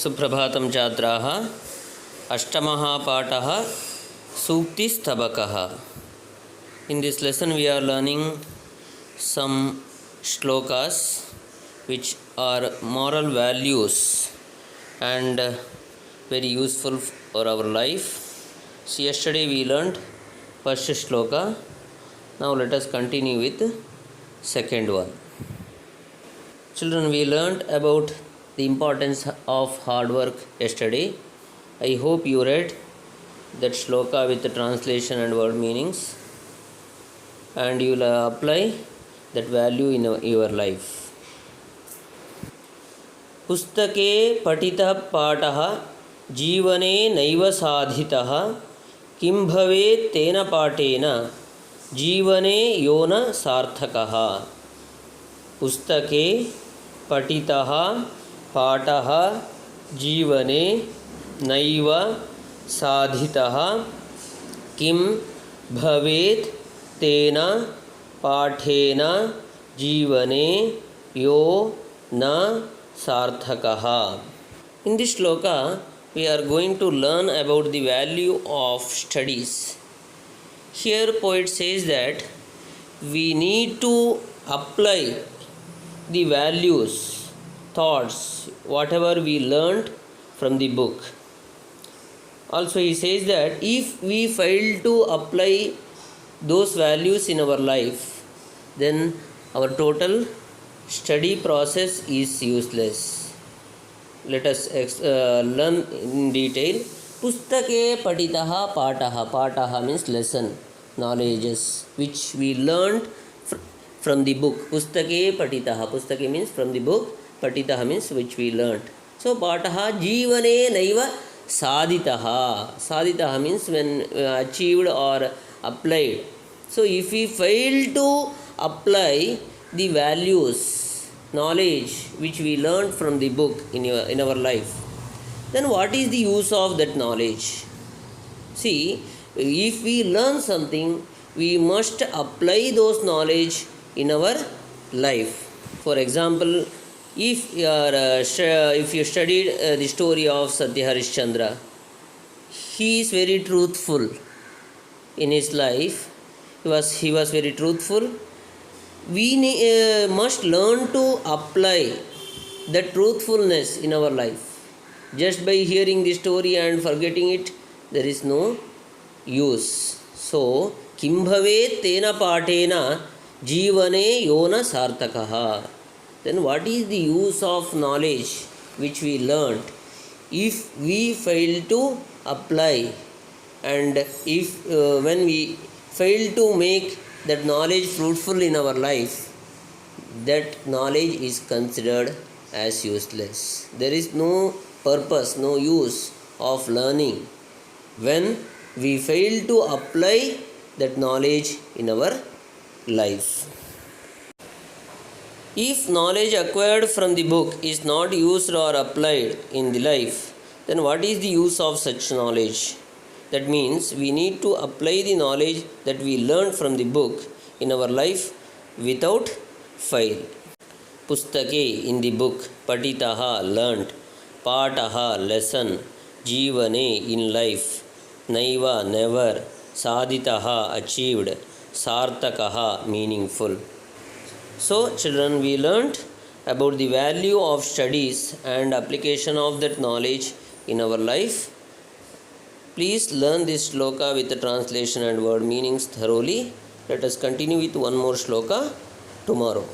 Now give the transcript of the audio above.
सुप्रभातं छात्राः। अष्टमः पाठः सूक्तिस्तबकः. In this lesson we are learning some shlokas which are moral values and very useful for our life. So yesterday we learned first shloka. Now let us continue with second one. Children, we learned about the importance of hard work yesterday. I hope you read that shloka with the translation and word meanings, and you will apply that value in your life. पुस्तके पठितः पाठः जीवने नैव साधितः किं भवेत् तेन पाठेन जीवने यो न सार्थकः. पुस्तके पठितः पाठः जीवने नैव साधितः किं भवेत् तेन पाठेन जीवने यो न सार्थकः. In this shloka we are going to learn about the value of studies. Here poet says that we need to apply the values, thoughts, whatever we learned from the book. Also he says that if we fail to apply those values in our life, then our total study process is useless. Let us learn in detail. Pustake paditaha pataha. Pataha means lesson, knowledges which we learned from the book. Pustake paditaha. Pustake means from the book. Paditaha means which we learned. So pataha jivane naiva saditaha. Saditaha means when achieved or applied. So if we fail to apply the values, knowledge which we learned from the book in our life, then what is the use of that knowledge? See, if we learn something, we must apply those knowledge in our life. For example, if you studied the story of Satya Harishchandra, he is very truthful in his life. He was very truthful. We must learn to apply that truthfulness in our life. Just by hearing the story and forgetting it, there is no use. So, kim bhavet tena patena jivane yona sartakaha. Then what is the use of knowledge which we learnt if we fail to apply, and if when we fail to make that knowledge fruitful in our life, that knowledge is considered as useless. There is no purpose, no use of learning when we fail to apply that knowledge in our life. If knowledge acquired from the book is not used or applied in the life, then what is the use of such knowledge? That means we need to apply the knowledge that we learned from the book in our life without fail. Pustake, in the book, paditaha, learnt, pataha, lesson, jivane, in life, naiva, never, saditaha, achieved, sartakaha, meaningful. So children, we learnt about the value of studies and application of that knowledge in our life. Please learn this shloka with the translation and word meanings thoroughly. Let us continue with one more shloka tomorrow.